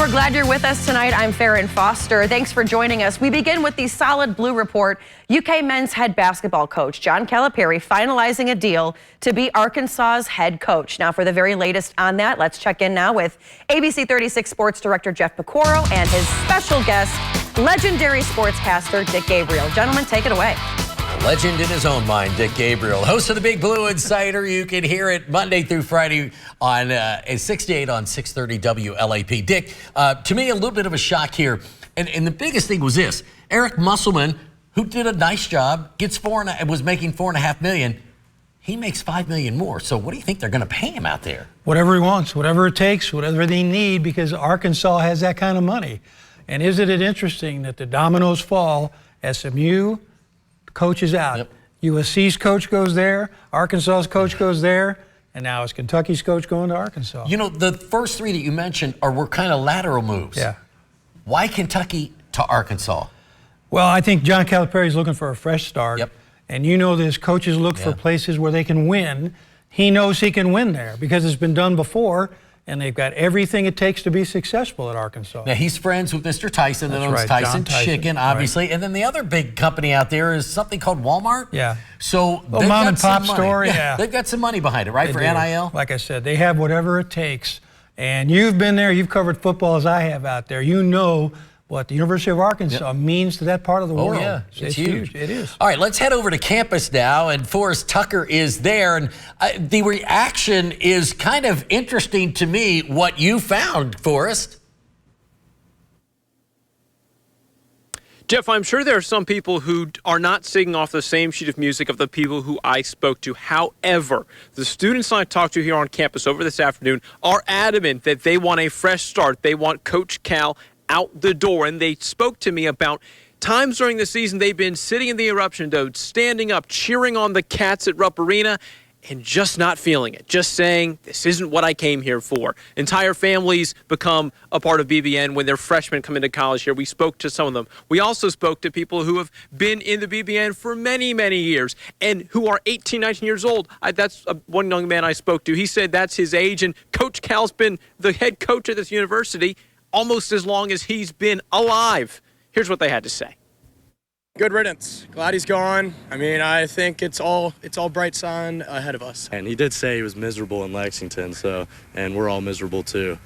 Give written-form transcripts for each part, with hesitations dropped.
We're glad you're with us tonight. I'm Farron Foster. Thanks for joining us. We begin with the Solid Blue Report. UK men's head basketball coach John Calipari finalizing a deal to be Arkansas's head coach. Now, for the very latest on that, let's check in now with ABC 36 Sports Director Jeff Picoro and his special guest, legendary sportscaster Dick Gabriel. Gentlemen, take it away. Legend in his own mind, Dick Gabriel, host of the Big Blue Insider. You can hear it Monday through Friday on 6 to 8 on 630 WLAP. Dick, to me, a little bit of a shock here. And the biggest thing was this. Eric Musselman, who did a nice job, was making $4.5 million. He makes $5 million more. So what do you think they're going to pay him out there? Whatever he wants, whatever it takes, whatever they need, because Arkansas has that kind of money. And isn't it interesting that the dominoes fall? SMU coach is out. Yep. USC's coach goes there, Arkansas's coach goes there, and now it's Kentucky's coach going to Arkansas. You know, the first three that you mentioned were kind of lateral moves. Yeah. Why Kentucky to Arkansas? Well, I think John Calipari is looking for a fresh start. Yep. And you know this, coaches look for places where they can win. He knows he can win there because it's been done before, and they've got everything it takes to be successful at Arkansas. Now, he's friends with Mr. Tyson, that owns right, Tyson Tyson Chicken, obviously. Right. And then the other big company out there is something called Walmart. Yeah. So they've mom and pop store, yeah. They've got some money behind it, right, for NIL? Like I said, they have whatever it takes. And you've been there, you've covered football as I have out there. You know what the University of Arkansas means to that part of the world. Oh, yeah. It's huge. It is. All right, let's head over to campus now, and Forrest Tucker is there. And the reaction is kind of interesting to me, what you found, Forrest. Jeff, I'm sure there are some people who are not singing off the same sheet of music of the people who I spoke to. However, the students I talked to here on campus over this afternoon are adamant that they want a fresh start. They want Coach Cal out the door, and they spoke to me about times during the season they've been sitting in the Eruption Dome, standing up, cheering on the Cats at Rupp Arena, and just not feeling it, just saying, this isn't what I came here for. Entire families become a part of BBN when their freshmen come into college here. We spoke to some of them. We also spoke to people who have been in the BBN for many, many years and who are 18, 19 years old. That's one young man I spoke to. He said that's his age, and Coach Cal's been the head coach at this university almost as long as he's been alive. Here's what they had to say. Good riddance. Glad he's gone. I mean, I think it's all bright sun ahead of us. And he did say he was miserable in Lexington, and we're all miserable too.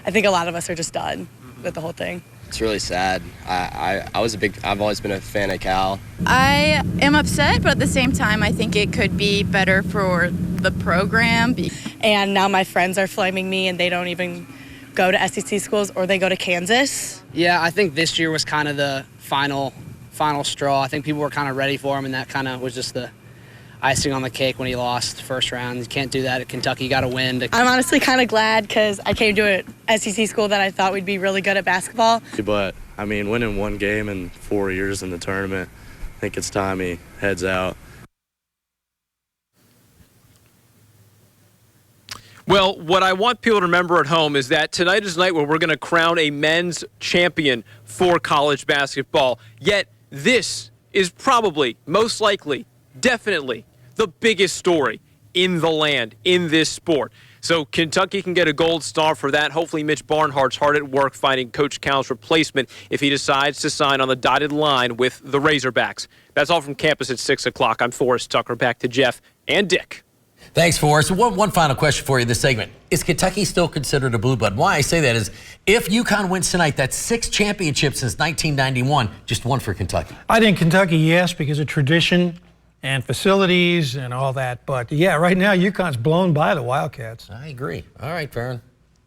I think a lot of us are just done with the whole thing. It's really sad. I've always been a fan of Cal. I am upset, but at the same time, I think it could be better for the program. And now my friends are flaming me, and they don't even go to SEC schools, or they go to Kansas. Yeah, I think this year was kind of the final straw. I think people were kind of ready for him, and that kind of was just the icing on the cake when he lost the first round. You can't do that at Kentucky. You got to win. I'm honestly kind of glad because I came to an SEC school that I thought would be really good at basketball. But, I mean, winning one game in 4 years in the tournament, I think it's time he heads out. Well, what I want people to remember at home is that tonight is the night where we're going to crown a men's champion for college basketball. Yet this is probably, most likely, definitely the biggest story in the land in this sport. So Kentucky can get a gold star for that. Hopefully Mitch Barnhart's hard at work finding Coach Cal's replacement if he decides to sign on the dotted line with the Razorbacks. That's all from campus at 6 o'clock. I'm Forrest Tucker. Back to Jeff and Dick. Thanks, Forrest. One final question for you this segment. Is Kentucky still considered a blue blood? Why I say that is if UConn wins tonight, that's 6 championships since 1991, just one for Kentucky. I think Kentucky, yes, because of tradition and facilities and all that. But, yeah, right now UConn's blown by the Wildcats. I agree. All right, Farron.